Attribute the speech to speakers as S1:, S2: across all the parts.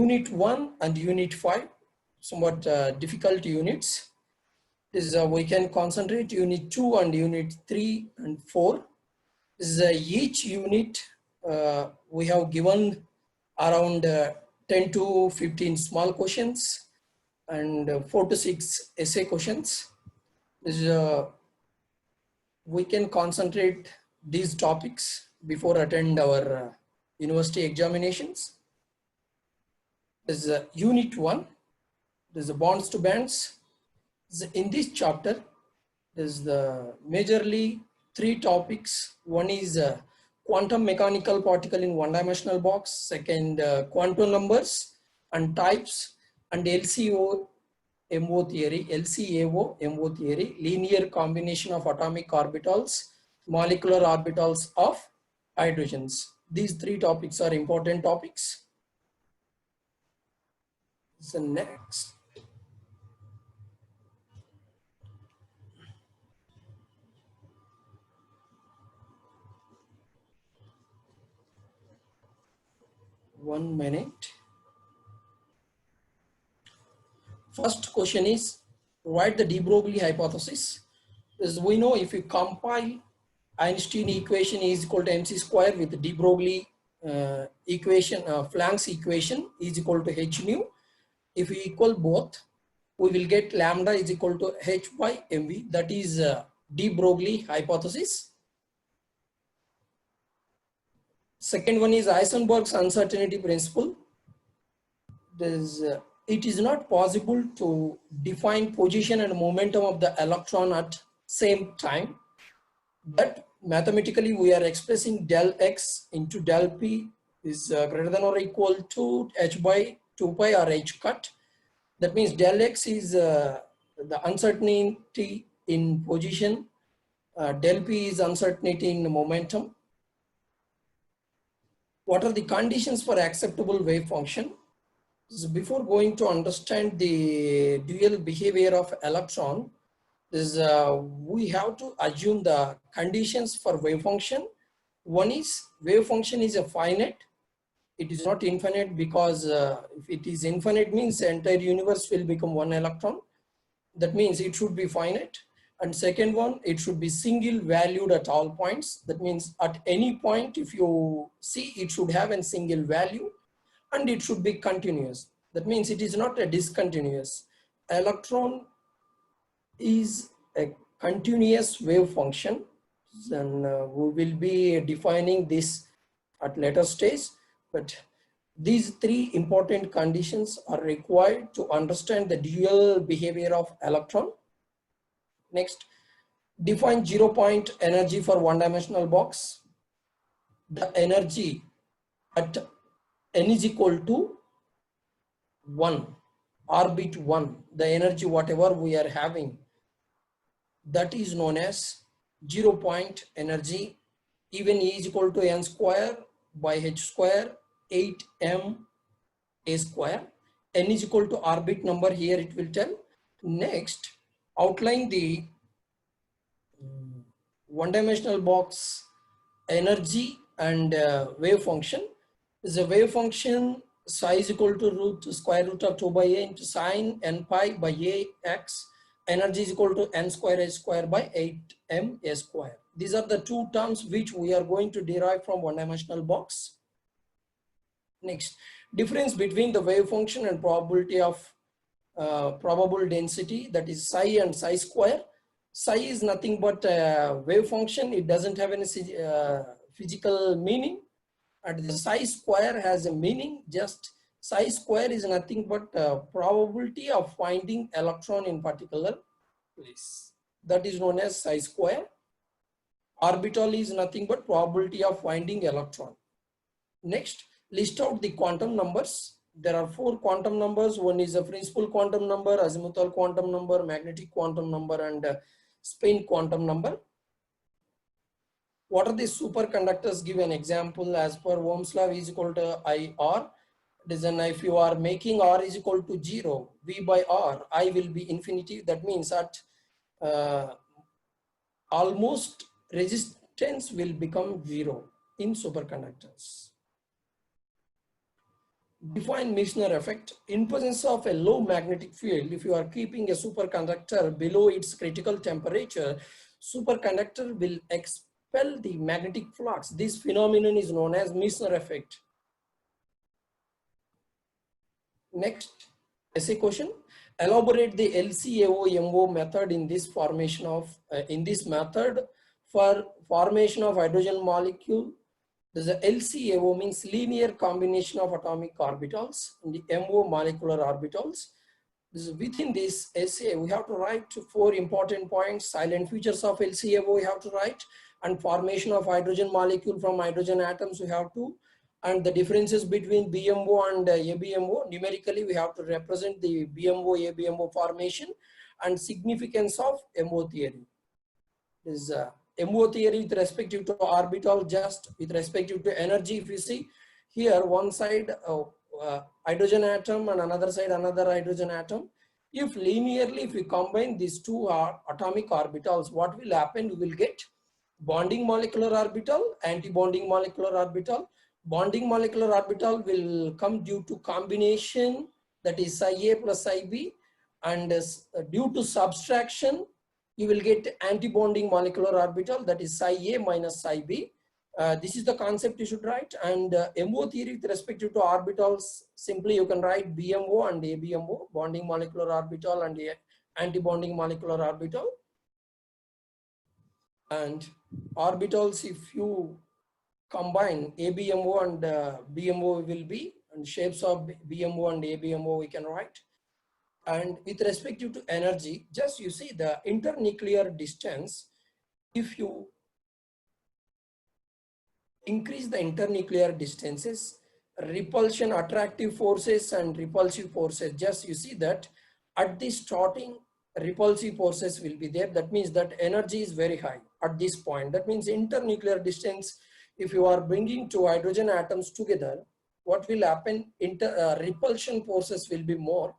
S1: Unit 1 and Unit 5, somewhat difficult units. This is we can concentrate Unit 2 and Unit 3 and 4. This is each unit we have given around 10 to 15 small questions and 4 to 6 essay questions. This is, we can concentrate these topics before attend our university examinations. This is Unit 1. This is bonds to bands. In this chapter, there is the majorly 3 topics. One is quantum mechanical particle in one-dimensional box. Second, quantum numbers and types, and LCAO MO theory, LCAO MO theory, linear combination of atomic orbitals, molecular orbitals of hydrogens. These 3 topics are important topics. So next. One minute. First question is, write the de Broglie hypothesis. As we know, if you compile Einstein equation is equal to mc square with the de Broglie equation, Planck's equation is equal to h nu. If we equal both, we will get lambda is equal to h by mv. That is de Broglie hypothesis. Second one is Heisenberg's uncertainty principle. It is not possible to define position and momentum of the electron at same time, but mathematically we are expressing del x into del p is greater than or equal to h by 2 pi or h cut. That means del x is the uncertainty in position, del p is uncertainty in momentum. What are the conditions for acceptable wave function? So before going to understand the dual behavior of electron, we have to assume the conditions for wave function. One is wave function is a finite. It is not infinite, because if it is infinite means the entire universe will become one electron. That means it should be finite. And second one, it should be single valued at all points. That means at any point, if you see, it should have a single value, and it should be continuous. That means it is not a discontinuous. Electron is a continuous wave function, and we will be defining this at later stage. But these 3 important conditions are required to understand the dual behavior of electron. Next, define 0-point energy for one-dimensional box. The energy at n is equal to 1, orbit 1, the energy whatever we are having, that is known as 0-point energy. Even E is equal to n square by h square 8m a square. N is equal to orbit number, here it will tell. Next, outline the one-dimensional box energy and wave function. Is a wave function psi is equal to square root of 2 by a into sine n pi by a x. Energy is equal to n square h square by 8m a square. These are the 2 terms which we are going to derive from one-dimensional box. Next, difference between the wave function and probability of probable density, that is psi and psi square. Psi is nothing but a wave function. It doesn't have any physical meaning, and the psi square has a meaning. Just psi square is nothing but probability of finding electron in particular place. That is known as psi square. Orbital is nothing but probability of finding electron. Next, list out the quantum numbers. There are 4 quantum numbers. One is a principal quantum number, azimuthal quantum number, magnetic quantum number, and spin quantum number. What are the superconductors? Give an example. As per Ohm's law, V is equal to IR. Then if you are making R is equal to 0, V by R, I will be infinity. That means at almost resistance will become 0 in superconductors. Define Meissner effect. In presence of a low magnetic field, if you are keeping a superconductor below its critical temperature, superconductor will expel the magnetic flux. This phenomenon is known as Meissner effect. Next essay question. Elaborate the LCAO method in this formation of method for formation of hydrogen molecule. The LCAO means linear combination of atomic orbitals, and the MO molecular orbitals. Within this essay, we have to write 4 important points. Silent features of LCAO we have to write, and formation of hydrogen molecule from hydrogen atoms we have to, and the differences between BMO and ABMO. Numerically, we have to represent the BMO, ABMO formation, and significance of MO theory. This MO theory with respect to orbital, just with respect to energy. If you see here, one side hydrogen atom and another side another hydrogen atom. If linearly, if we combine these 2 atomic orbitals, what will happen? We will get bonding molecular orbital, anti-bonding molecular orbital. Bonding molecular orbital will come due to combination, that is psi A plus psi B, and due to subtraction, you will get anti-bonding molecular orbital, that is psi A minus psi B. This is the concept you should write. And MO theory with respect to orbitals, simply you can write BMO and ABMO, bonding molecular orbital and anti-bonding molecular orbital. And orbitals, if you combine ABMO and BMO will be, and shapes of BMO and ABMO we can write. And with respect to energy, just you see the internuclear distance. If you increase the internuclear distances, repulsion, attractive forces and repulsive forces, just you see that at the starting repulsive forces will be there. That means that energy is very high at this point. That means internuclear distance, if you are bringing 2 hydrogen atoms together, what will happen? Repulsion forces will be more.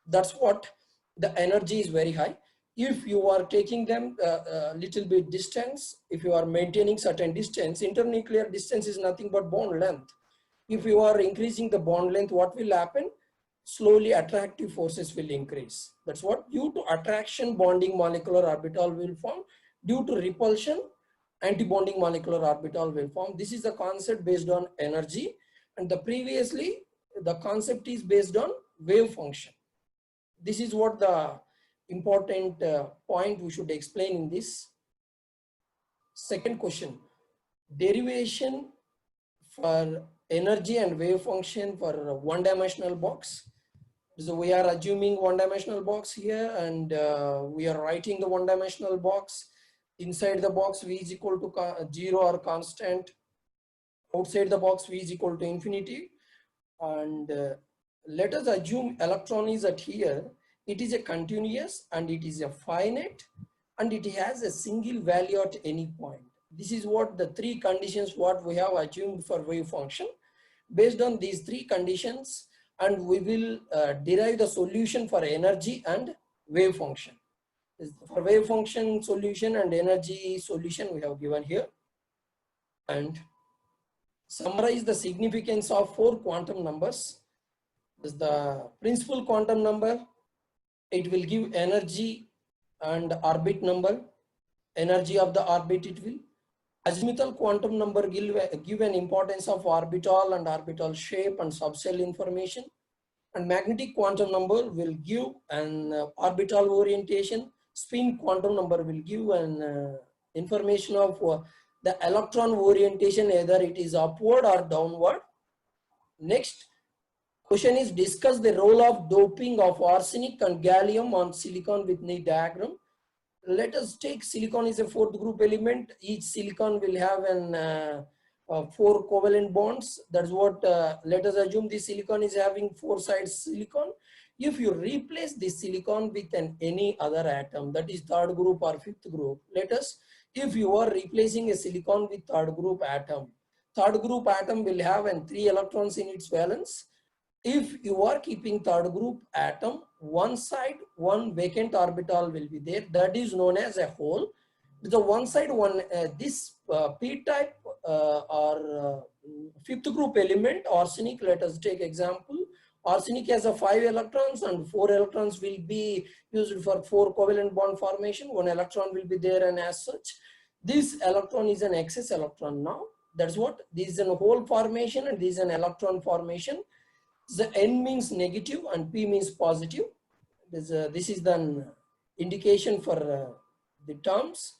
S1: That's what the energy is very high. If you are taking them a little bit distance, if you are maintaining certain distance, internuclear distance is nothing but bond length. If you are increasing the bond length, what will happen? Slowly attractive forces will increase. That's what, due to attraction, bonding molecular orbital will form. Due to repulsion, anti-bonding molecular orbital will form. This is the concept based on energy, and previously the concept is based on wave function. This is what the important point we should explain in this. Second question, derivation for energy and wave function for a one-dimensional box. So we are assuming one-dimensional box here, and we are writing the one-dimensional box. Inside the box, V is equal to 0 or constant. Outside the box, V is equal to infinity. And let us assume electron is at here. It is a continuous and it is a finite and it has a single value at any point. This is what the 3 conditions what we have assumed for wave function. Based on these 3 conditions, and we will derive the solution for energy and wave function. For wave function solution and energy solution we have given here. And summarize the significance of 4 quantum numbers. Is the principal quantum number. It will give energy and orbit number. Energy of the orbit it will. Azimuthal quantum number give an importance of orbital and orbital shape and subcell information. And magnetic quantum number will give an orbital orientation. Spin quantum number will give an information of the electron orientation, either it is upward or downward. Next question is, discuss the role of doping of arsenic and gallium on silicon with Knee diagram. Let us take silicon is a 4th group element. Each silicon will have an 4 covalent bonds. That's what, let us assume this silicon is having 4 sides silicon. If you replace this silicon with any other atom, that is 3rd group or 5th group, if you are replacing a silicon with 3rd group atom, 3rd group atom will have 3 electrons in its valence. If you are keeping 3rd group atom, one side, one vacant orbital will be there. That is known as a hole. The one side, this p-type fifth group element, arsenic. Let us take example. Arsenic has a 5 electrons and 4 electrons will be used for 4 covalent bond formation. 1 electron will be there, and as such, this electron is an excess electron now. That's what this is, a hole formation, and this is an electron formation. The N means negative and P means positive. This is the indication for the terms.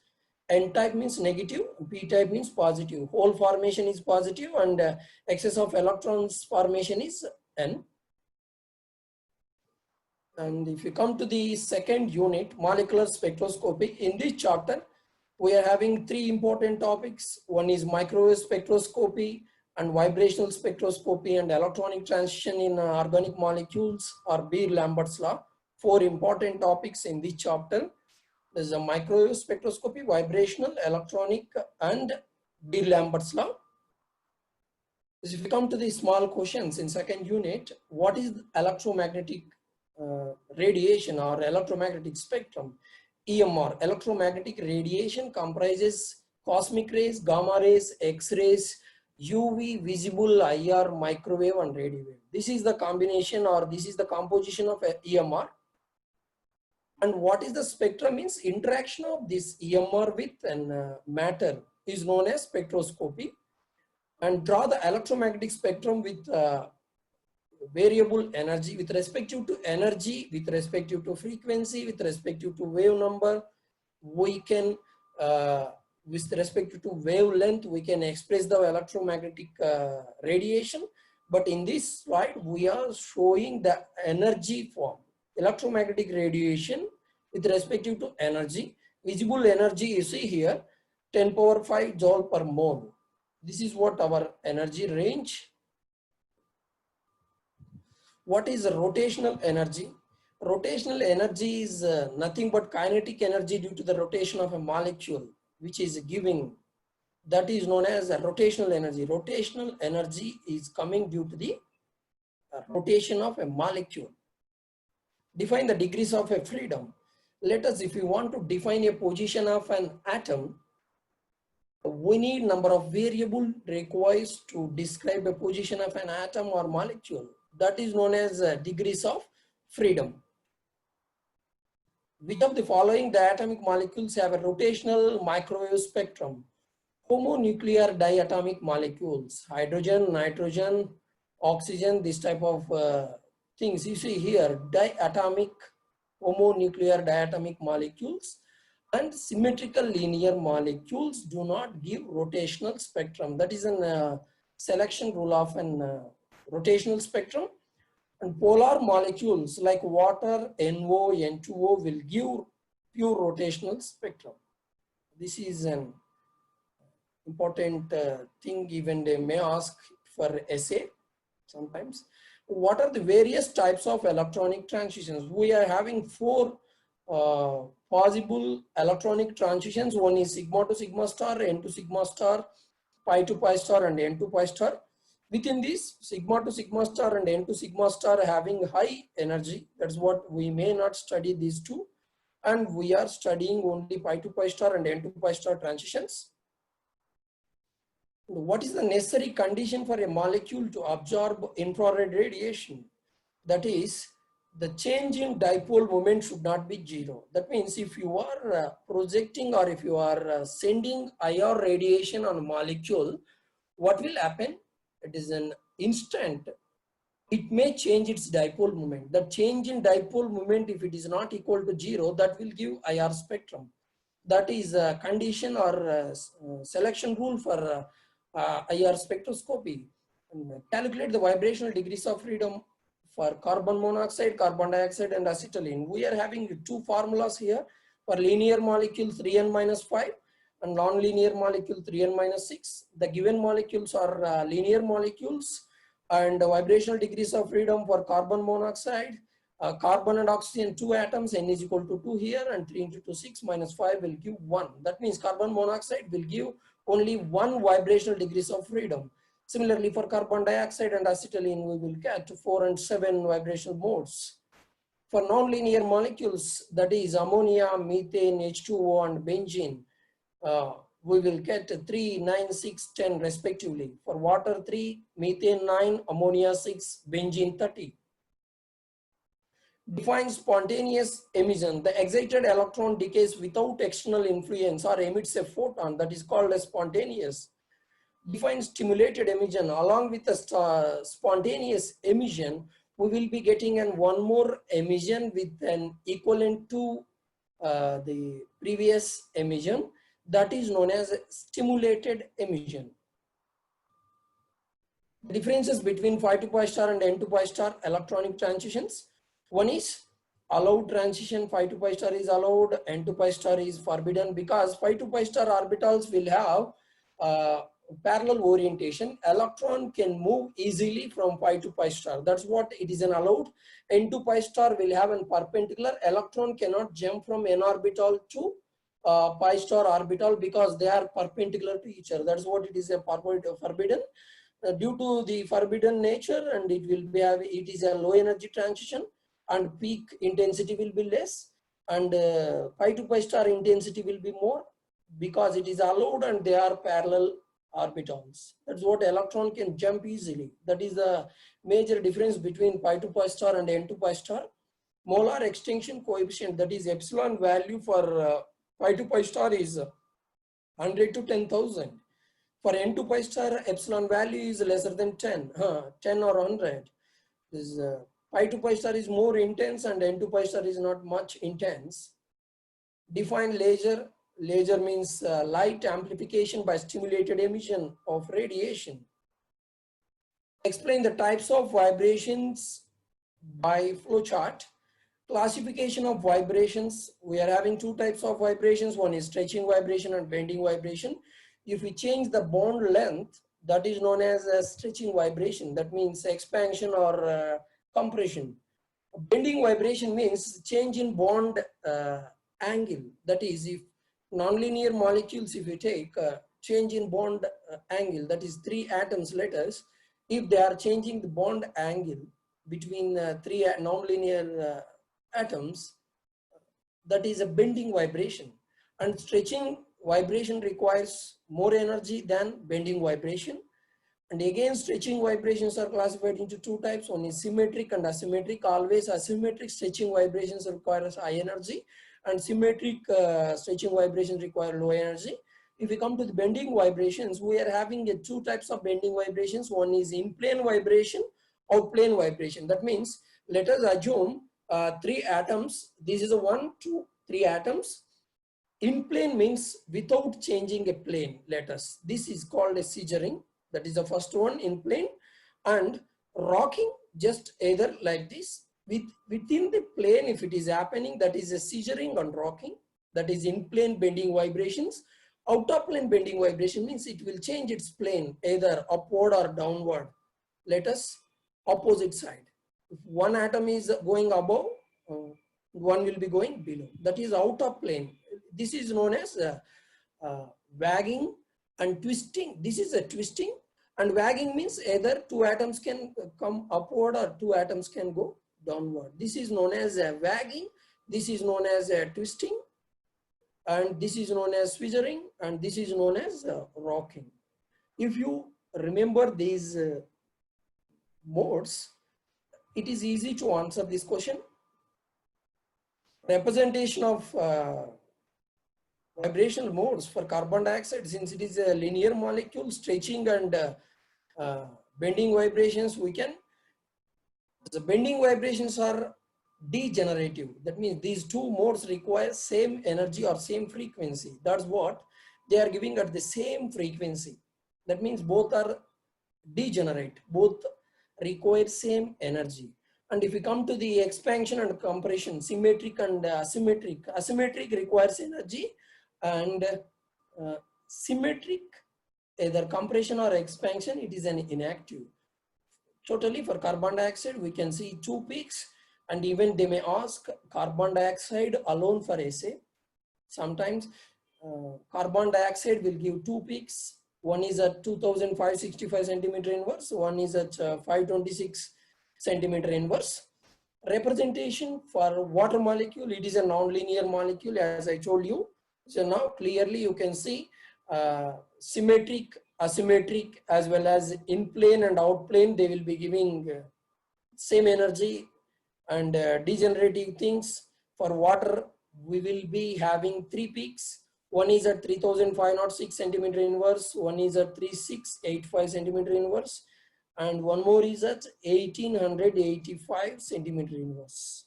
S1: N type means negative, P type means positive. Hole formation is positive, and excess of electrons formation is N. And if you come to the second unit, molecular spectroscopy, in this chapter, we are having 3 important topics. One is microwave spectroscopy and vibrational spectroscopy and electronic transition in organic molecules, or Beer-Lambert's law. 4 important topics in this chapter. There is a microwave spectroscopy, vibrational, electronic, and Beer-Lambert's law. If we come to the small questions in second unit, what is electromagnetic radiation or electromagnetic spectrum? EMR, electromagnetic radiation, comprises cosmic rays, gamma rays, X-rays, UV, visible, IR, microwave, and radio wave. This is the combination, or this is the composition of EMR. And what is the spectrum means? Interaction of this EMR with matter is known as spectroscopy. And draw the electromagnetic spectrum with variable energy with respect to energy, with respect to frequency, with respect to wave number. We can with respect to wavelength, we can express the electromagnetic radiation. But in this slide, we are showing the energy form. Electromagnetic radiation with respect to energy. Visible energy, you see here, 10 power 5 joule per mole. This is what our energy range. What is rotational energy? Rotational energy is nothing but kinetic energy due to the rotation of a molecule, which is giving, that is known as a rotational energy. Rotational energy is coming due to the rotation of a molecule. Define the degrees of a freedom. Let us, if we want to define a position of an atom, we need number of variables required to describe a position of an atom or molecule. That is known as degrees of freedom. Which of the following diatomic molecules have a rotational microwave spectrum? Homonuclear diatomic molecules, hydrogen, nitrogen, oxygen, this type of things. You see here, diatomic, homonuclear diatomic molecules, and symmetrical linear molecules do not give rotational spectrum. That is a selection rule of an rotational spectrum. And polar molecules like water, NO, N2O will give pure rotational spectrum. This is an important thing, even they may ask for essay sometimes. What are the various types of electronic transitions? We are having 4 possible electronic transitions. One is sigma to sigma star, N to sigma star, pi to pi star, and N to pi star. Within this, sigma to sigma star and N to sigma star having high energy. That's what we may not study these 2. And we are studying only pi to pi star and N to pi star transitions. What is the necessary condition for a molecule to absorb infrared radiation? That is, the change in dipole moment should not be 0. That means if you are projecting, or if you are sending IR radiation on a molecule, what will happen? It is an instant. It may change its dipole moment. The change in dipole moment, if it is not equal to 0, that will give IR spectrum. That is a condition or selection rule for IR spectroscopy. And calculate the vibrational degrees of freedom for carbon monoxide, carbon dioxide, and acetylene. We are having 2 formulas here for linear molecule 3n-5 and non-linear molecule 3n-6. The given molecules are linear molecules, and the vibrational degrees of freedom for carbon monoxide, carbon and oxygen 2 atoms, n is equal to 2 here, and 3 into 2 6 minus 5 will give 1. That means carbon monoxide will give only 1 vibrational degrees of freedom. Similarly, for carbon dioxide and acetylene, we will get 4 and 7 vibrational modes. For non-linear molecules, that is ammonia, methane, H2O, and benzene, we will get 3, 9, 6, 10 respectively. For water 3, methane 9, ammonia 6, benzene 30. Define spontaneous emission. The excited electron decays without external influence or emits a photon, that is called as spontaneous. Define stimulated emission. Along with the spontaneous emission, we will be getting one more emission with an equivalent to the previous emission, that is known as stimulated emission. The differences between phi to pi star and n to pi star electronic transitions. One is allowed transition, phi to pi star is allowed, n to pi star is forbidden, because phi to pi star orbitals will have parallel orientation. Electron can move easily from pi to pi star. That's what it is an allowed. N to pi star will have a perpendicular. Electron cannot jump from n orbital to pi star orbital because they are perpendicular to each other. That's what it is a forbidden. Due to the forbidden nature, and it is a low energy transition, and peak intensity will be less, and pi to pi star intensity will be more because it is allowed and they are parallel orbitals. That's what electron can jump easily. That is the major difference between pi to pi star and n to pi star. Molar extinction coefficient, that is epsilon value for pi to pi star is 100 to 10,000. For n to pi star, epsilon value is lesser than 10, 10 or 100. This pi to pi star is more intense and n to pi star is not much intense. Define laser. Laser means light amplification by stimulated emission of radiation. Explain the types of vibrations by flowchart. Classification of vibrations. We are having two types of vibrations. One is stretching vibration and bending vibration. If we change the bond length, that is known as a stretching vibration. That means expansion or compression. Bending vibration means change in bond angle. That is, if nonlinear molecules, if you take change in bond angle, that is 3 atoms, let us, if they are changing the bond angle between 3 nonlinear atoms, that is a bending vibration. And stretching vibration requires more energy than bending vibration. And again, stretching vibrations are classified into two types. One is symmetric and asymmetric. Always asymmetric stretching vibrations require high energy, and symmetric stretching vibrations require low energy. If we come to the bending vibrations, we are having two types of bending vibrations. One is in plane vibration, out plane vibration. That means, let us assume 3 atoms. This is a 1, 2, 3 atoms. In plane means without changing a plane. This is called a scissoring. That is the first one, in plane. And rocking, just either like this. Within the plane, if it is happening, that is a scissoring and rocking. That is in plane bending vibrations. Out of plane bending vibration means it will change its plane either upward or downward. Opposite side. If one atom is going above, one will be going below. That is out of plane. This is known as wagging and twisting. This is a twisting, and wagging means either 2 atoms can come upward or 2 atoms can go downward. This is known as wagging. This is known as twisting, and this is known as scissoring, and this is known as rocking. If you remember these modes, it is easy to answer this question. Representation of vibrational modes for carbon dioxide, since it is a linear molecule, stretching and bending vibrations, the bending vibrations are degenerative. That means these two modes require same energy or same frequency. That's what they are giving at the same frequency. That means both are degenerate, both require same energy. And if we come to the expansion and compression, symmetric and asymmetric, asymmetric requires energy, and symmetric, either compression or expansion, it is an inactive. Totally for carbon dioxide, we can see 2 peaks, and even they may ask carbon dioxide alone for essay. Sometimes carbon dioxide will give 2 peaks. One is at 2565 centimeter inverse, one is at 526 centimeter inverse. Representation for water molecule, it is a non-linear molecule, as I told you. So now clearly you can see symmetric, asymmetric, as well as in plane and out plane, they will be giving same energy. And degenerative things, for water we will be having 3 peaks. One is at 3506 centimeter inverse, one is at 3685 centimeter inverse, and one more is at 1885 centimeter inverse.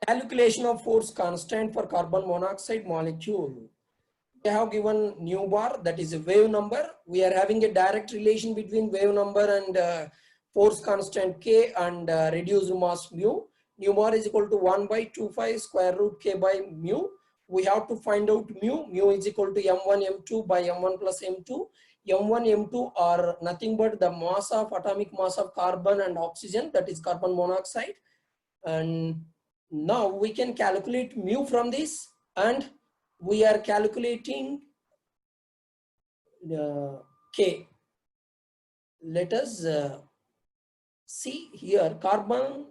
S1: Calculation of force constant for carbon monoxide molecule. We have given nu bar, that is a wave number. We are having a direct relation between wave number and force constant K and reduced mass mu. Nu bar is equal to 1/25 square root K by mu. We have to find out mu. Mu is equal to M1 M2 by M1 plus M2. M1 M2 are nothing but the mass of atomic mass of carbon and oxygen, that is carbon monoxide. And now we can calculate mu from this, and we are calculating K. Let us see here. Carbon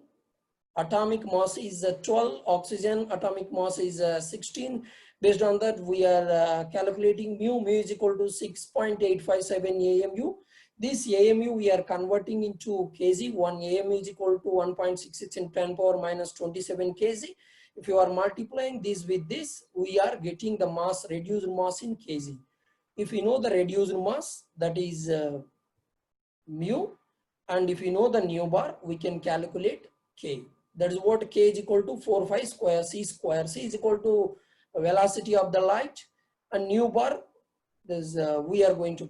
S1: atomic mass is 12, oxygen atomic mass is 16. Based on that, we are calculating mu. Mu is equal to 6.857 AMU. This AMU we are converting into kg. 1 AMU is equal to 1.66 in 10 power minus 27 kg. If you are multiplying this with this, we are getting the mass, reduced mass in kg. If you know the reduced mass, that is mu, and if you know the nu bar, we can calculate K. That is what K is equal to 4/5 square C square. C is equal to velocity of the light, and nu bar is we are going to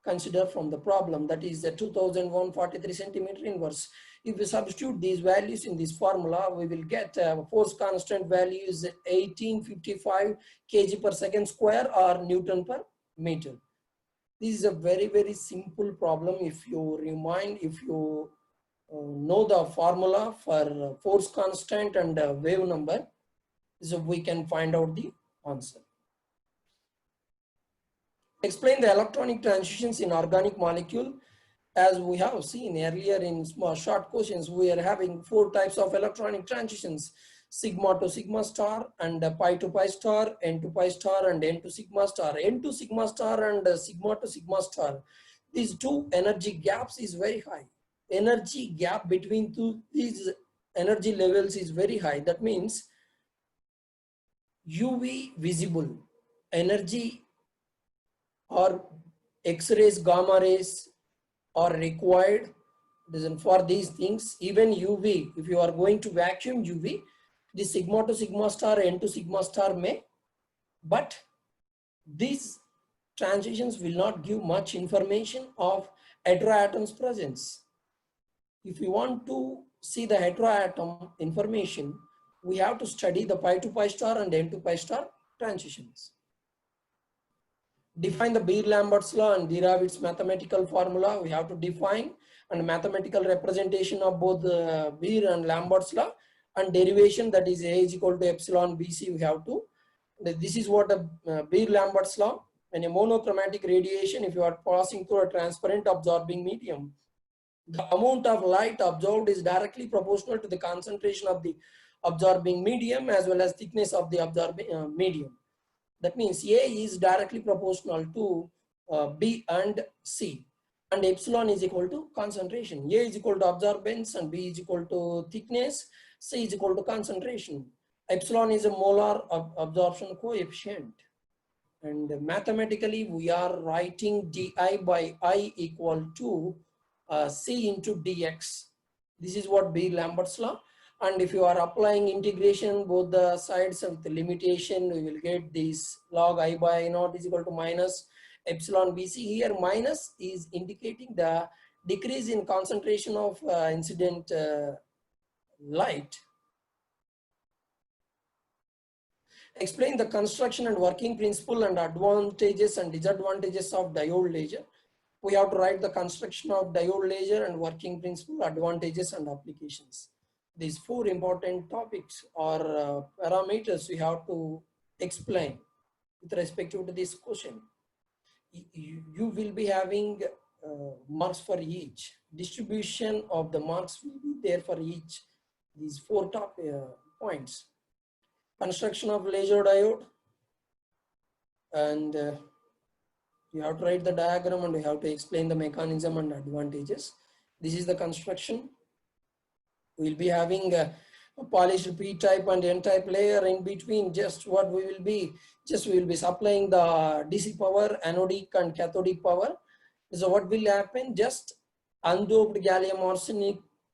S1: consider from the problem, that is the 2143 centimeter inverse. If we substitute these values in this formula, we will get force constant value is 1855 kg per second square or Newton per meter. This is a very simple problem. If you know the formula for force constant and wave number, so we can find out the answer. Explain the electronic transitions in organic molecule. As we have seen earlier in short questions, we are having 4 types of electronic transitions: sigma to sigma star, and pi to pi star, n to pi star, and n to sigma star. N to sigma star and sigma to sigma star, these 2 energy gaps is very high. Energy gap between these energy levels is very high. That means UV visible energy or X-rays, gamma rays are required for these things. Even UV, if you are going to vacuum UV, the sigma to sigma star, n to sigma star may, but these transitions will not give much information of heteroatoms presence. If you want to see the heteroatom information, we have to study the pi to pi star and n to pi star transitions. Define the Beer-Lambert's law and derive its mathematical formula. We have to define and mathematical representation of both the Beer and Lambert's law, and derivation, that is A is equal to epsilon BC. We have to, this is what the Beer-Lambert's law. When a monochromatic radiation, if you are passing through a transparent absorbing medium, the amount of light absorbed is directly proportional to the concentration of the absorbing medium as well as thickness of the absorbing medium. That means A is directly proportional to B and C, and epsilon is equal to concentration. A is equal to absorbance and B is equal to thickness, C is equal to concentration. Epsilon is a molar absorption coefficient, and mathematically we are writing di by I equal to C into dx. This is what Beer-Lambert's law. And if you are applying integration both the sides of the limitation, we will get this log I by I naught is equal to minus epsilon BC. Here minus is indicating the decrease in concentration of incident light. Explain the construction and working principle and advantages and disadvantages of diode laser. We have to write the construction of diode laser and working principle, advantages and applications. These 4 important topics or parameters we have to explain with respect to this question. You will be having marks for each. Distribution of the marks will be there for each. These 4 top points. Construction of laser diode. and you have to write the diagram and you have to explain the mechanism and advantages. This is the construction. We'll be having a polished p-type and n-type layer in between. Just what we will be, we will be supplying the DC power, anodic and cathodic power. So what will happen? Just undoped gallium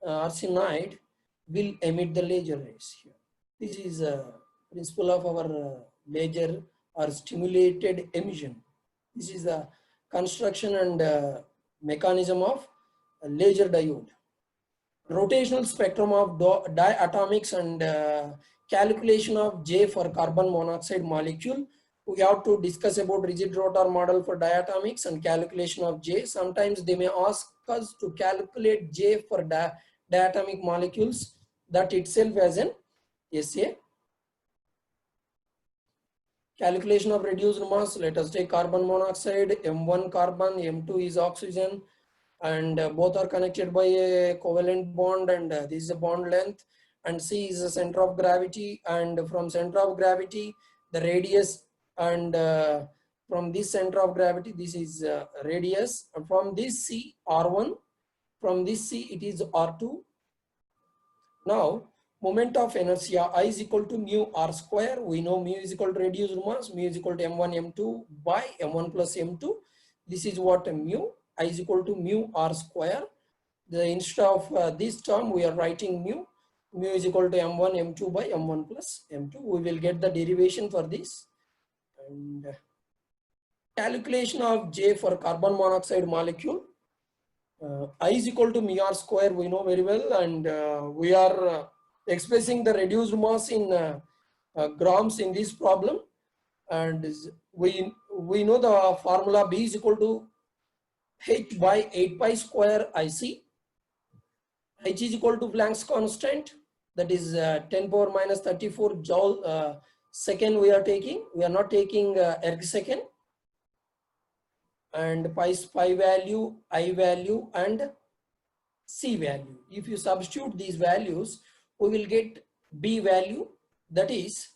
S1: arsenide will emit the laser rays here. This is a principle of our laser or stimulated emission. This is the construction and mechanism of a laser diode. Rotational spectrum of diatomics and calculation of J for carbon monoxide molecule. We have to discuss about rigid rotor model for diatomics and calculation of J. Sometimes they may ask us to calculate J for diatomic molecules, that itself as an essay. Calculation of reduced mass. Let us take carbon monoxide, M1 carbon, M2 is oxygen, and both are connected by a covalent bond, and this is a bond length, and C is the center of gravity, and from center of gravity the radius, and from this center of gravity this is radius, and from this C R1, from this C it is R2. Now moment of inertia I is equal to mu r square. We know mu is equal to reduced mass, mu is equal to m1 m2 by m1 plus m2. This is what mu I is equal to mu r square. Instead of this term we are writing mu is equal to m1 m2 by m1 plus m2. We will get the derivation for this, and calculation of J for carbon monoxide molecule. I is equal to mu r square, we know very well, and we are expressing the reduced mass in grams in this problem, and we know the formula B is equal to H by 8 pi square IC. H is equal to Planck's constant, that is 10 power minus 34 joule second we are taking. We are not taking erg second. And pi value, I value, and C value. If you substitute these values, we will get B value, that is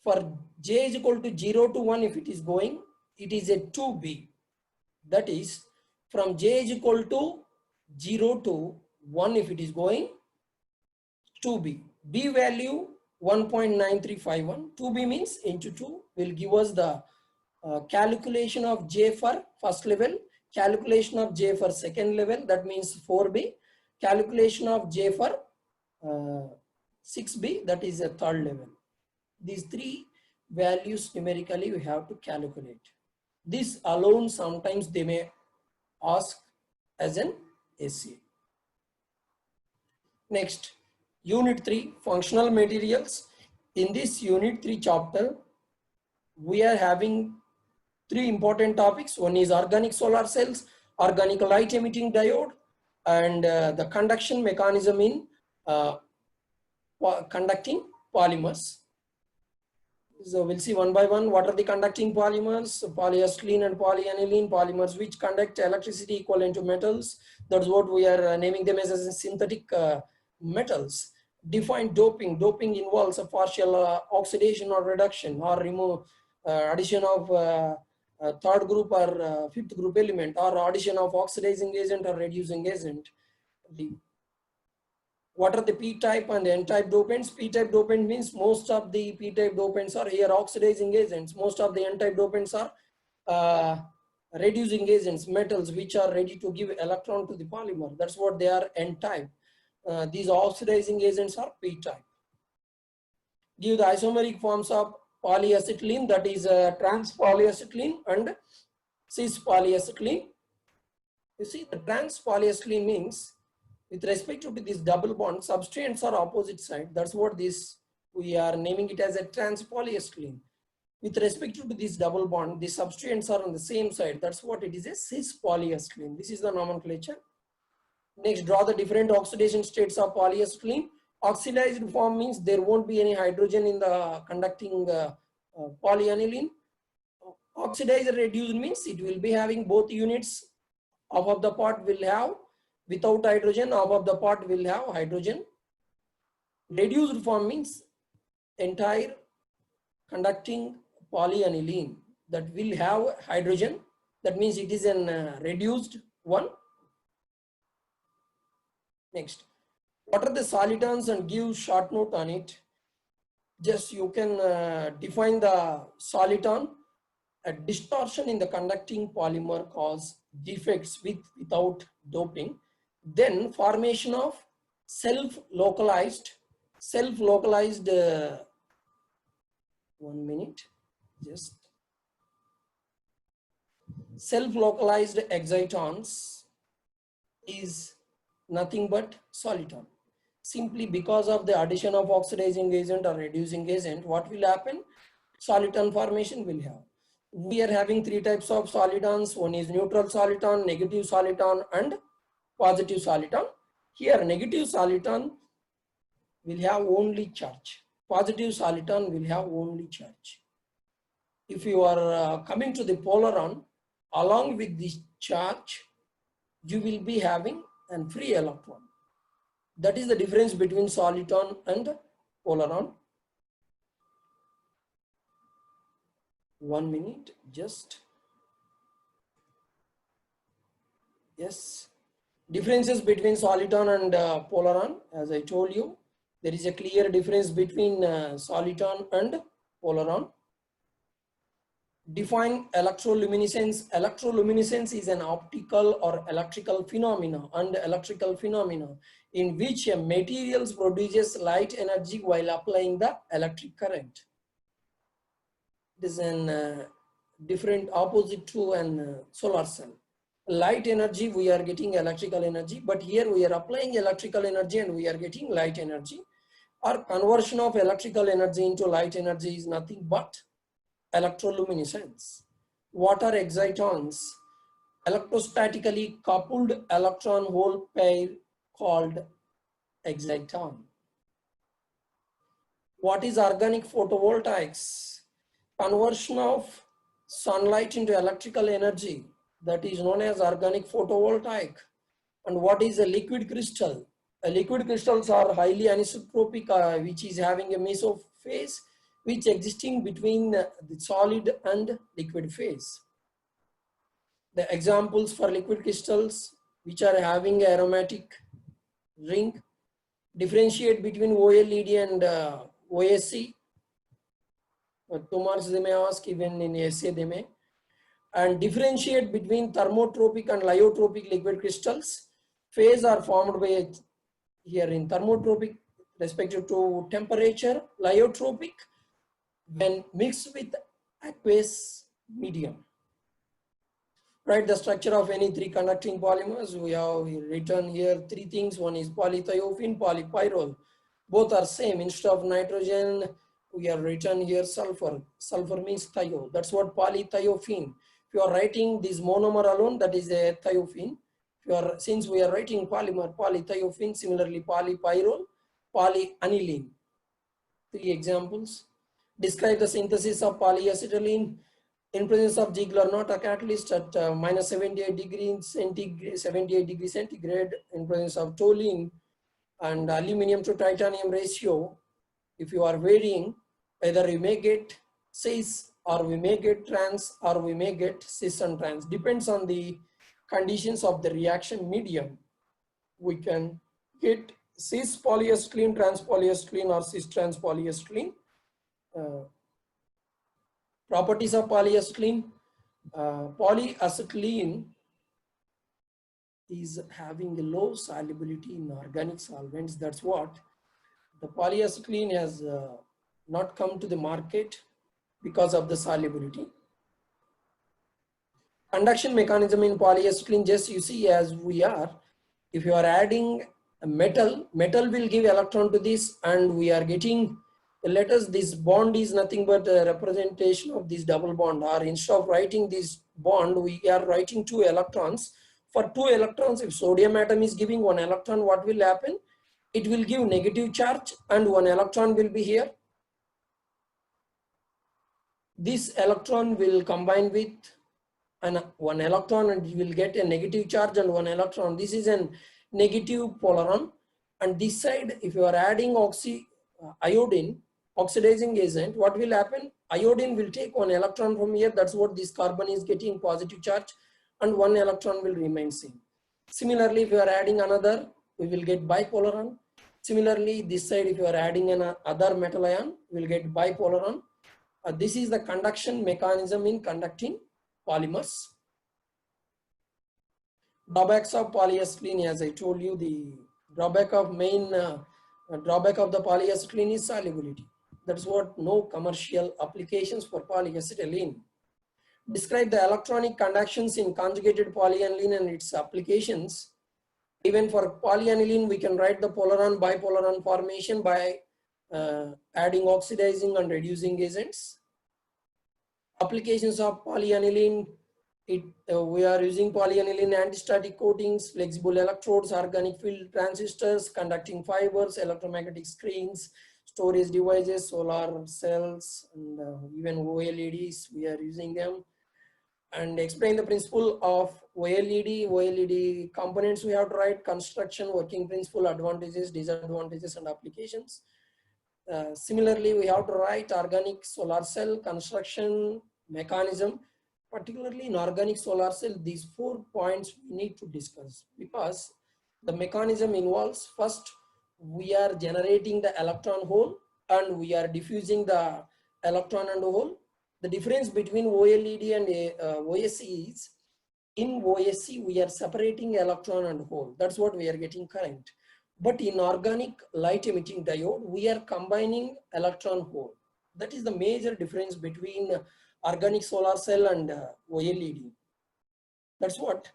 S1: for J is equal to 0 to 1 if it is going, it is a 2B. That is from J is equal to 0 to 1 if it is going, 2B. B value 1.9351. 2B means into 2 will give us the calculation of J for first level, calculation of J for second level, that means 4B, calculation of J for 6B, that is a third level. These three values numerically we have to calculate. This alone sometimes they may ask as an essay. Next, unit 3, functional materials. In this unit 3 chapter, we are having 3 important topics. One is organic solar cells, organic light emitting diode, and the conduction mechanism in conducting polymers. So we'll see one by one what are the conducting polymers, polyacetylene and polyaniline polymers which conduct electricity equivalent to metals. That's what we are naming them as synthetic metals. Define doping. Doping involves a partial oxidation or reduction or remove addition of third group or fifth group element, or addition of oxidizing agent or reducing agent. What are the p-type and n-type dopants? P-type dopant means most of the p-type dopants are here oxidizing agents. Most of the n-type dopants are reducing agents, metals which are ready to give electron to the polymer. That's what they are, n-type. These oxidizing agents are p-type. Give the isomeric forms of polyacetylene, that is trans polyacetylene and cis polyacetylene. You see, the trans polyacetylene means with respect to this double bond, substrates are opposite side. That's what this, we are naming it as a trans polyacetylene. With respect to this double bond, the substrates are on the same side. That's what it is, a cis polyacetylene. This is the nomenclature. Next, draw the different oxidation states of polyacetylene. Oxidized form means there won't be any hydrogen in the conducting polyaniline. Oxidized reduced means it will be having both units. Half of the part will have without hydrogen, half of the part will have hydrogen. Reduced form means entire conducting polyaniline that will have hydrogen. That means it is an reduced one. Next, what are the solitons and give short note on it. Just you can define the soliton. A distortion in the conducting polymer cause defects with without doping. Then formation of self-localized 1 minute, just self-localized excitons is nothing but soliton. Simply because of the addition of oxidizing agent or reducing agent, what will happen? Soliton formation will have. We are having three types of solitons. One is neutral soliton, negative soliton, and positive soliton. Here, negative soliton will have only charge. Positive soliton will have only charge. If you are coming to the polaron, along with this charge, you will be having a free electron. That is the difference between soliton and polaron. 1 minute, just. Yes. Differences between soliton and polaron, as I told you, there is a clear difference between soliton and polaron. Define electroluminescence. Electroluminescence is an optical or electrical phenomena in which a material produces light energy while applying the electric current. It is an different opposite to an solar cell. Light energy, we are getting electrical energy, but here we are applying electrical energy and we are getting light energy. Our conversion of electrical energy into light energy is nothing but electroluminescence. What are excitons? Electrostatically coupled electron hole pair called exciton. What is organic photovoltaics? Conversion of sunlight into electrical energy, that is known as organic photovoltaic. And what is a liquid crystal? Liquid crystals are highly anisotropic, which is having a mesophase which existing between the solid and liquid phase. The examples for liquid crystals which are having aromatic ring, differentiate between OLED and OSC. 2 marks they may ask, even in essay they may. And differentiate between thermotropic and lyotropic liquid crystals. Phase are formed by here in thermotropic respective to temperature, lyotropic when mixed with aqueous medium. Write the structure of any three conducting polymers. We have written here three things. One is polythiophene, polypyrrole. Both are same. Instead of nitrogen, we have written here sulfur. Sulfur means thio. That's what polythiophene. If you are writing this monomer alone, that is a thiophene. Since we are writing polymer, polythiophene, similarly polypyrrole, polyaniline. Three examples. Describe the synthesis of polyacetylene in presence of Ziegler knot, a catalyst at minus 78 degrees centigrade, in presence of toluene and aluminum to titanium ratio. If you are varying, either we may get cis or we may get trans or we may get cis and trans. Depends on the conditions of the reaction medium. We can get cis polyacetylene, trans polyacetylene, or cis trans polyacetylene. Properties of polyacetylene. Polyacetylene is having a low solubility in organic solvents. That's what the polyacetylene has not come to the market because of the solubility. Conduction mechanism in polyacetylene, just you see as we are, if you are adding a metal will give electron to this, and we are getting, let us, this bond is nothing but a representation of this double bond, or instead of writing this bond, we are writing 2 electrons. For 2 electrons, if sodium atom is giving 1 electron, what will happen? It will give negative charge and 1 electron will be here. This electron will combine with 1 electron and you will get a negative charge and 1 electron. This is a negative polaron. And this side, if you are adding iodine, oxidizing agent, what will happen? Iodine will take one electron from here. That's what this carbon is getting, positive charge, and one electron will remain same. Similarly, if you are adding another, we will get bipolar ion. Similarly, this side, if you are adding another metal ion, we will get bipolar ion. This is the conduction mechanism in conducting polymers. Drawbacks of polyacetylene, as I told you, the drawback of drawback of the polyacetylene is solubility. That's what no commercial applications for polyacetylene. Describe the electronic conductions in conjugated polyaniline and its applications. Even for polyaniline, we can write the polar ion bipolar ion formation by adding oxidizing and reducing agents. Applications of polyaniline, we are using polyaniline anti-static coatings, flexible electrodes, organic field transistors, conducting fibers, electromagnetic screens, storage devices, solar cells, and even OLEDs, we are using them. And explain the principle of OLED components we have to write, construction, working principle, advantages, disadvantages, and applications. Similarly, we have to write organic solar cell, construction, mechanism. Particularly in organic solar cell, these 4 points we need to discuss, because the mechanism involves, first, we are generating the electron hole and we are diffusing the electron and hole. The difference between OLED and OSC is, in OSC we are separating electron and hole. That's what we are getting current. But in organic light emitting diode, we are combining electron hole. That is the major difference between organic solar cell and OLED. That's what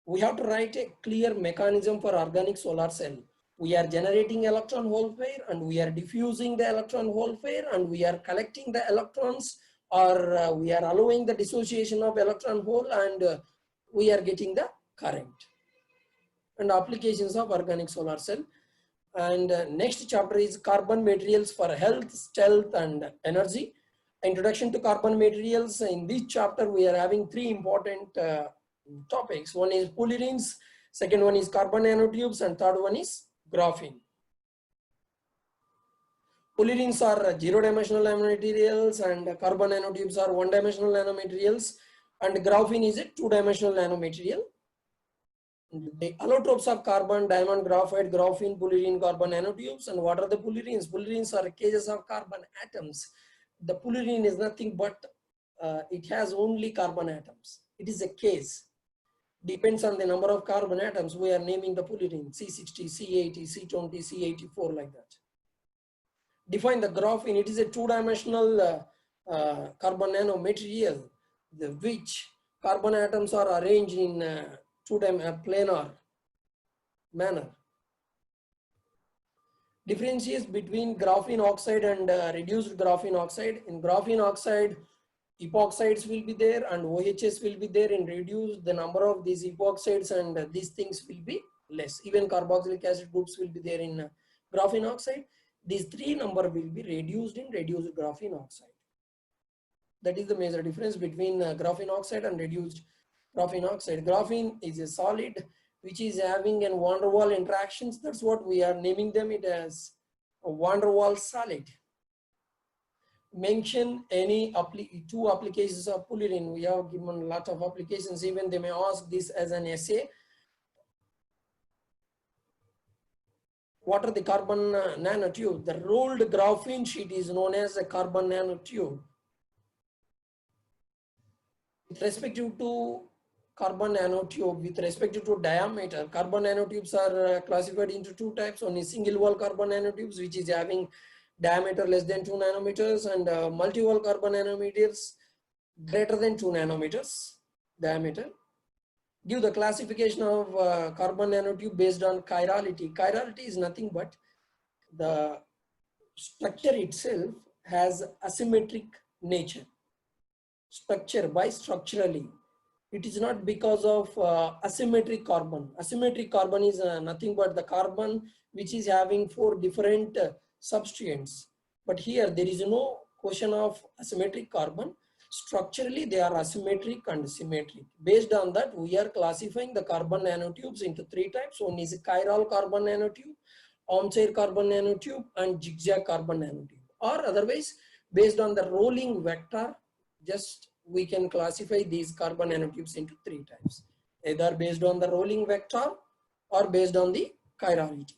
S1: we have to write, a clear mechanism for organic solar cell. We are generating electron hole pair and we are diffusing the electron hole pair and we are collecting the electrons, or we are allowing the dissociation of electron hole, and we are getting the current. And applications of organic solar cell. And next chapter is carbon materials for health, stealth, and energy. Introduction to carbon materials. In this chapter, we are having 3 important topics. One is polyrenes, second one is carbon nanotubes, and third one is graphene. Polyrenes are 0-dimensional nanomaterials and carbon nanotubes are 1-dimensional nanomaterials, and graphene is a 2-dimensional nanomaterial. The allotropes of carbon, diamond, graphite, graphene, polyene, carbon nanotubes. And what are the polyrenes? Polyrenes are cases of carbon atoms. The polyene is nothing but it has only carbon atoms. It is a case. Depends on the number of carbon atoms, we are naming the polyene, C60, C80, C20, C84, like that. Define the graphene. It is a 2-dimensional carbon nanomaterial, which carbon atoms are arranged in planar manner. Differentiates between graphene oxide and reduced graphene oxide. In graphene oxide, epoxides will be there and OHS will be there. In reduced, the number of these epoxides and these things will be less. Even carboxylic acid groups will be there in graphene oxide. These 3 number will be reduced in reduced graphene oxide. That is the major difference between graphene oxide and reduced graphene oxide. Graphene is a solid which is having an van der Waals interactions. That's what we are naming them it as a van der Waals solid. Mention any 2 applications of polyene. We have given a lot of applications. Even they may ask this as an essay. What are the carbon nanotube? The rolled graphene sheet is known as a carbon nanotube. With respect to carbon nanotube, with respect to diameter, carbon nanotubes are classified into 2 types. One is single wall carbon nanotubes, which is having diameter less than 2 nanometers, and multi-wall carbon nanometers greater than 2 nanometers diameter. Give the classification of carbon nanotube based on chirality. Chirality is nothing but the structure itself has asymmetric nature. Structure by structurally. It is not because of asymmetric carbon. Asymmetric carbon is nothing but the carbon which is having 4 different substituents. But here there is no question of asymmetric carbon. Structurally they are asymmetric and symmetric. Based on that, we are classifying the carbon nanotubes into 3 types. One is a chiral carbon nanotube, armchair carbon nanotube, and zigzag carbon nanotube. Or otherwise, Based on the rolling vector, just we can classify these carbon nanotubes into 3 types, either based on the rolling vector or based on the chirality.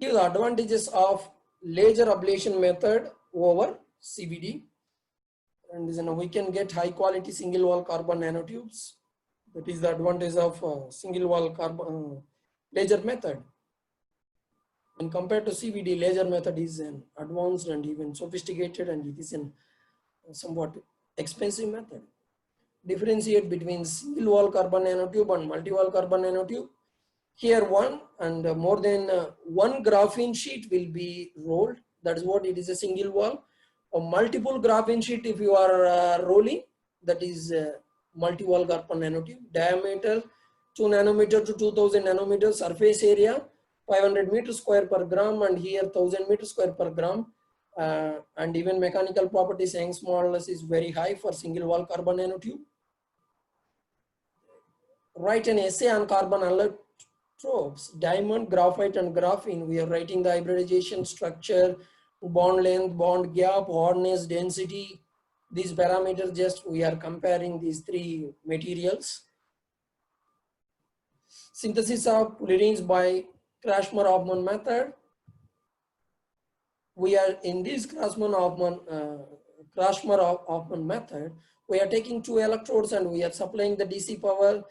S1: Give the advantages of laser ablation method over CVD, and then we can get high quality single wall carbon nanotubes. That is the advantage of single wall carbon laser method. When compared to CVD, laser method is an advanced and even sophisticated, and it is an somewhat expensive method. Differentiate between single wall carbon nanotube and multi-wall carbon nanotube. Here one and more than one graphene sheet will be rolled. That is what it is, a single wall. A multiple graphene sheet if you are rolling, that is multi-wall carbon nanotube. Diameter 2 nanometer to 2000 nanometer, surface area 500 meters square per gram, and here 1000 meters square per gram. And even mechanical properties, Young's modulus is very high for single wall carbon nanotube. Write an essay on carbon allotropes, diamond, graphite and graphene. We are writing the hybridization structure, bond length, bond gap, hardness, density. These parameters, just we are comparing these 3 materials. Synthesis of polyrenes by Krasmer-Hoffman method. We are in this Krasmer-Hoffman method, we are taking 2 electrodes and we are supplying the DC power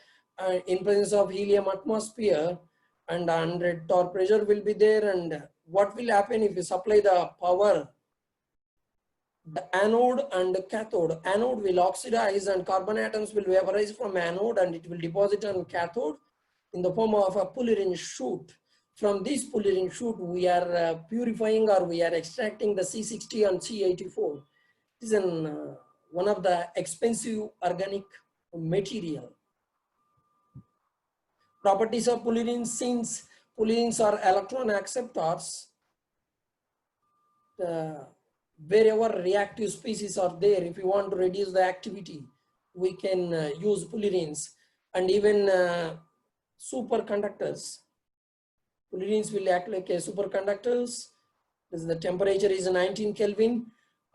S1: in presence of helium atmosphere, and 100 torr pressure will be there. And what will happen if you supply the power? The anode and the cathode. Anode will oxidize and carbon atoms will vaporize from anode, and it will deposit on cathode in the form of a polyurine shoot. From this polyurine shoot, we are purifying or we are extracting the C60 and C84. This is one of the expensive organic material. Properties of polyurines: since polyurines are electron acceptors, wherever reactive species are there, if you want to reduce the activity, we can use polyurines. And even superconductors. Polyurines will act like a superconductors. The temperature is 19 Kelvin.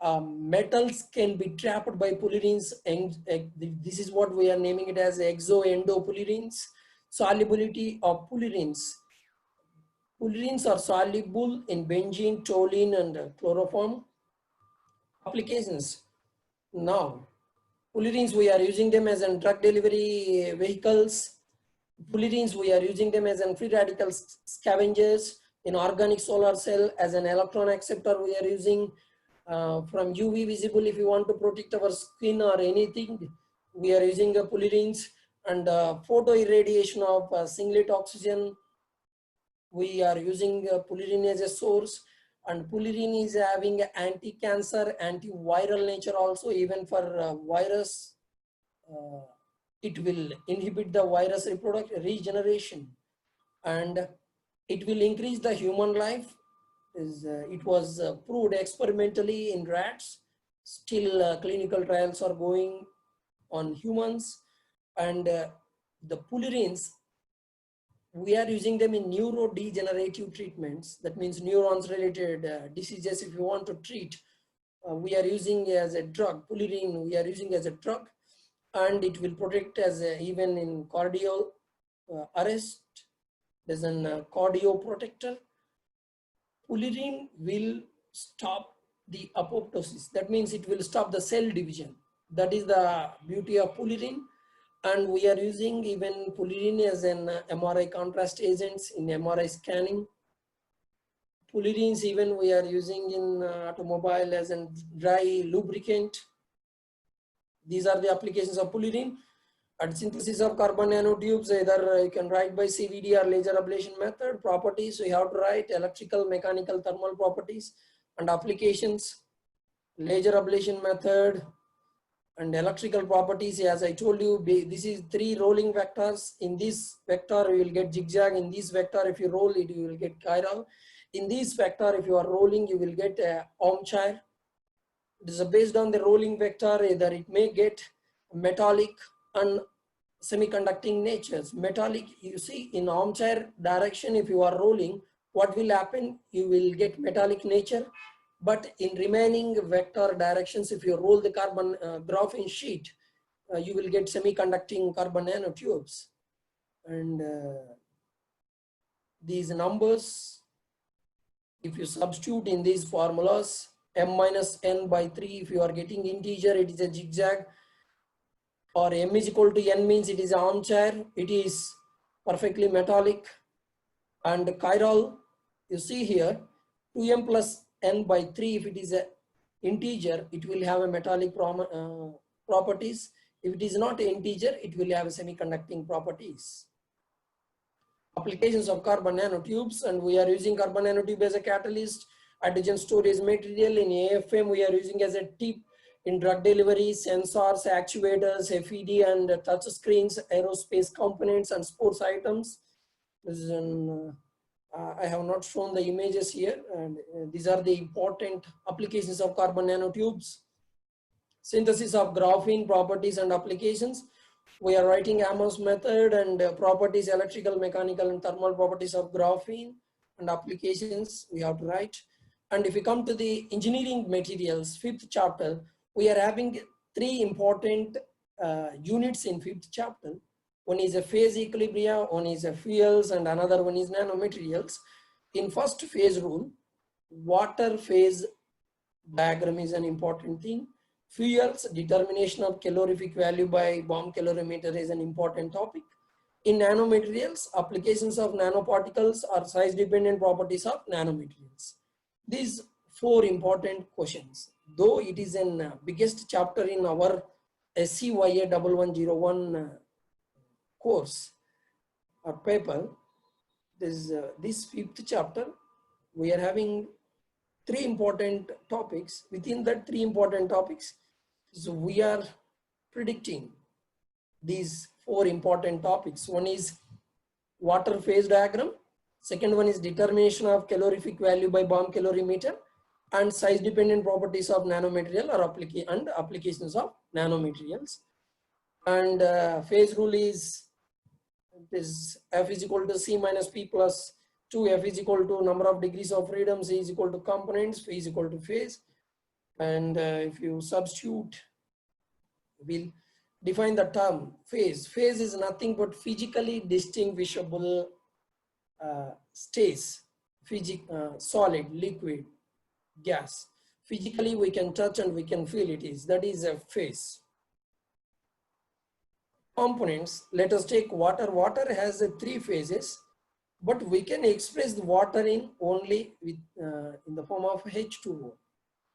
S1: Metals can be trapped by polyurines, and this is what we are naming it as exo-endo polyurines. Solubility of polyurines. Polyurines are soluble in benzene, toluene and chloroform. Applications. Now, polyurines, we are using them as in drug delivery vehicles. Polyurines, we are using them as an free radical scavengers. In organic solar cell, as an electron acceptor, we are using from UV visible. If you want to protect our skin or anything, we are using polyurines. And photo irradiation of singlet oxygen, we are using polyurine as a source. And polyurine is having anti-cancer, antiviral nature also. Even for virus, it will inhibit the virus regeneration, and it will increase the human life. It was proved experimentally in rats. Still clinical trials are going on humans. And the polyurines, we are using them in neurodegenerative treatments. That means neurons related diseases. If you want to treat, we are using as a drug. Polyurine we are using as a drug, and it will protect as even in cardio arrest. There's a cardio protector. Polyurine will stop the apoptosis. That means it will stop the cell division. That is the beauty of polyurine. And we are using even polyurine as an MRI contrast agents in MRI scanning. Polyurines even we are using in automobile as a dry lubricant. These are the applications of polyurine. And synthesis of carbon nanotubes, either you can write by CVD or laser ablation method. Properties, we have to write electrical, mechanical, thermal properties. And applications, laser ablation method and electrical properties. As I told you, this is 3 rolling vectors. In this vector you will get zigzag. In this vector, if you roll it, you will get chiral. In this vector, if you are rolling, you will get armchair. It is based on the rolling vector, either it may get metallic and semiconducting natures. Metallic, you see, in armchair direction, if you are rolling, what will happen? You will get metallic nature. But in remaining vector directions, if you roll the carbon graphene sheet, you will get semiconducting carbon nanotubes. And these numbers, if you substitute in these formulas, m minus n by 3, if you are getting integer, it is a zigzag, or m is equal to n means it is armchair, it is perfectly metallic. And chiral, you see here, 2m plus n by 3, if it is a integer, it will have a metallic properties. If it is not an integer, it will have a semiconducting properties. Applications of carbon nanotubes, and we are using carbon nanotube as a catalyst, hydrogen storage material. In AFM, we are using as a tip. In drug delivery, sensors, actuators, FED and touch screens, aerospace components and sports items. This is an, I have not shown the images here, and these are the important applications of carbon nanotubes. Synthesis of graphene, properties and applications. We are writing Amos method and properties, electrical, mechanical and thermal properties of graphene and applications we have to write. And if we come to the engineering materials, 5th chapter, we are having 3 important units in 5th chapter. One is a phase equilibria, one is a fuels, and another one is nanomaterials. In first phase rule, water phase diagram is an important thing. Fuels, determination of calorific value by bomb calorimeter is an important topic. In nanomaterials, applications of nanoparticles or size dependent properties of nanomaterials. These 4 important questions. Though it is an biggest chapter in our SCYA1101 course or paper, this 5th chapter, we are having 3 important topics. Within that 3 important topics, so we are predicting these 4 important topics. One is water phase diagram. Second one is determination of calorific value by bomb calorimeter, and size dependent properties of nanomaterial or applications of nanomaterials. And phase rule is F is equal to C minus P plus 2, F is equal to number of degrees of freedom, C is equal to components, Phi is equal to phase. And if you substitute, we'll define the term phase. Phase is nothing but physically distinguishable states, solid, liquid, gas. Physically we can touch and we can feel it is, that is a phase. Components, let us take water. Water has 3 phases, but we can express the water in only with in the form of H2O.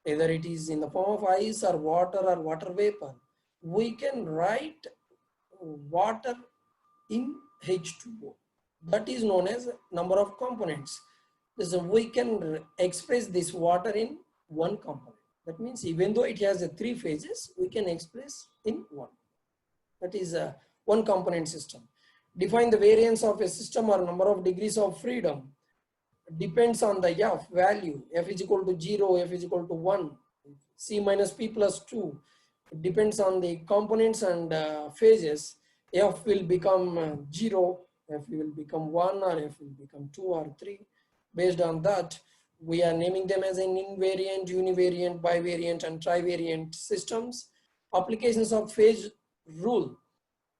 S1: Either it is in the form of ice or water vapor. We can write water in H2O. That is known as number of components. So we can express this water in 1 component. That means even though it has 3 phases, we can express in 1. That is a 1 component system. Define the variance of a system or number of degrees of freedom. Depends on the F value. F is equal to 0, F is equal to 1, C minus P plus 2. It depends on the components and phases. F will become 0, F will become 1, or F will become 2 or 3. Based on that, we are naming them as an invariant, univariant, bivariant and trivariant systems. Applications of phase rule.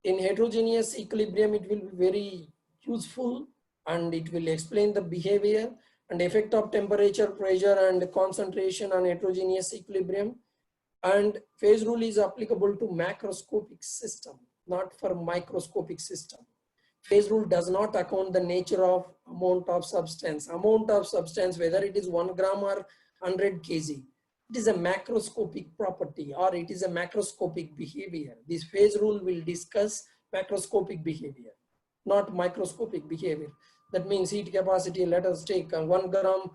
S1: In heterogeneous equilibrium, it will be very useful and it will explain the behavior and effect of temperature, pressure and concentration on heterogeneous equilibrium. And phase rule is applicable to macroscopic system, not for microscopic system. Phase rule does not account the nature of amount of substance. Amount of substance, whether it is 1 gram or 100 kg, it is a macroscopic property or it is a macroscopic behavior. This phase rule will discuss macroscopic behavior, not microscopic behavior. That means heat capacity, let us take 1 gram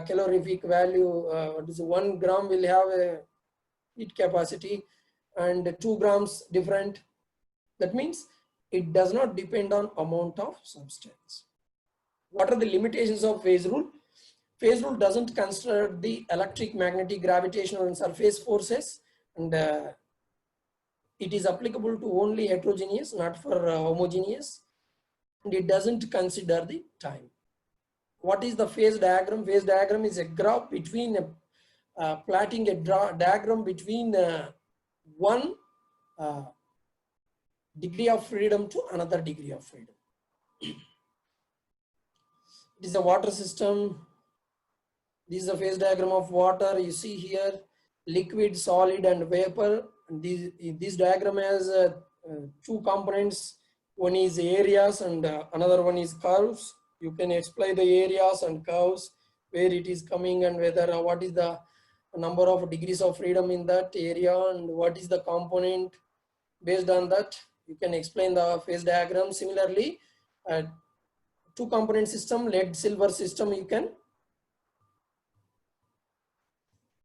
S1: calorific value, 1 gram will have a heat capacity and 2 grams different. That means it does not depend on amount of substance. What are the limitations of phase rule? Phase rule doesn't consider the electric, magnetic, gravitational and surface forces, and it is applicable to only heterogeneous, not for homogeneous, and it doesn't consider the time. What is the phase diagram? Phase diagram is a graph between plotting a diagram between one degree of freedom to another degree of freedom. It is a water system. This is a phase diagram of water. You see here liquid, solid and vapor. And this diagram has two components. One is areas and another one is curves. You can explain the areas and curves, where it is coming and whether what is the number of degrees of freedom in that area and what is the component. Based on that, you can explain the phase diagram. Similarly, two component system, lead silver system, you can.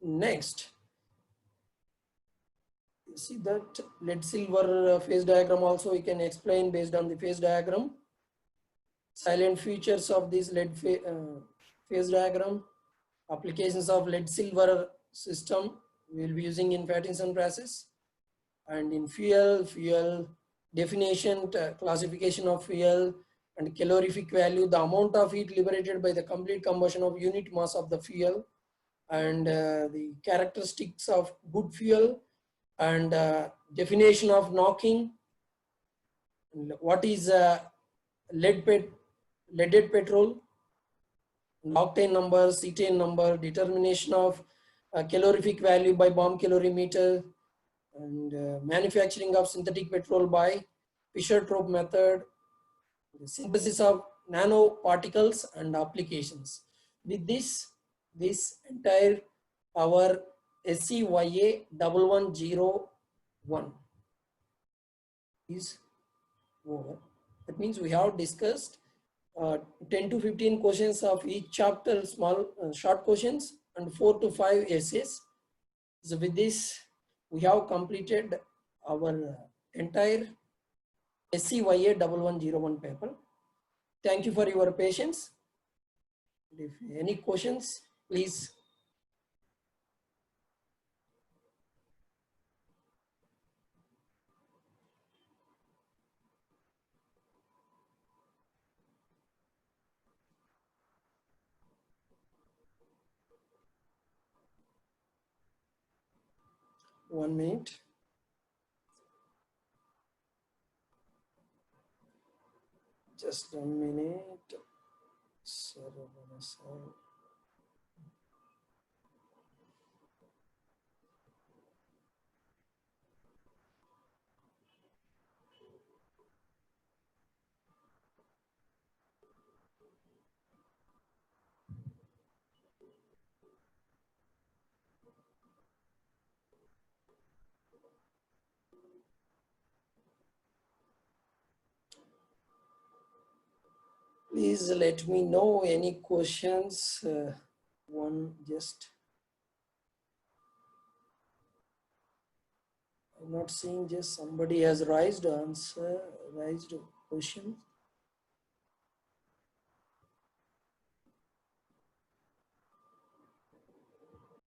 S1: Next, you see that lead silver phase diagram also we can explain based on the phase diagram. Silent features of this lead phase diagram. Applications of lead silver system we will be using in Pattinson process. And in fuel definition, classification of fuel and calorific value, the amount of heat liberated by the complete combustion of unit mass of the fuel, and the characteristics of good fuel, and definition of knocking, what is leaded petrol, octane number, cetane number, determination of calorific value by bomb calorimeter, and manufacturing of synthetic petrol by Fischer-Tropsch method, the synthesis of nanoparticles and applications. With this entire our SCYA1101 is over. That means we have discussed 10 to 15 questions of each chapter, small short questions, and 4 to 5 essays. So with this, we have completed our entire SCYA1101 paper. Thank you for your patience. If any questions, please. One minute. Just 1 minute. Please let me know any questions. One just. I'm not seeing, just somebody has raised question.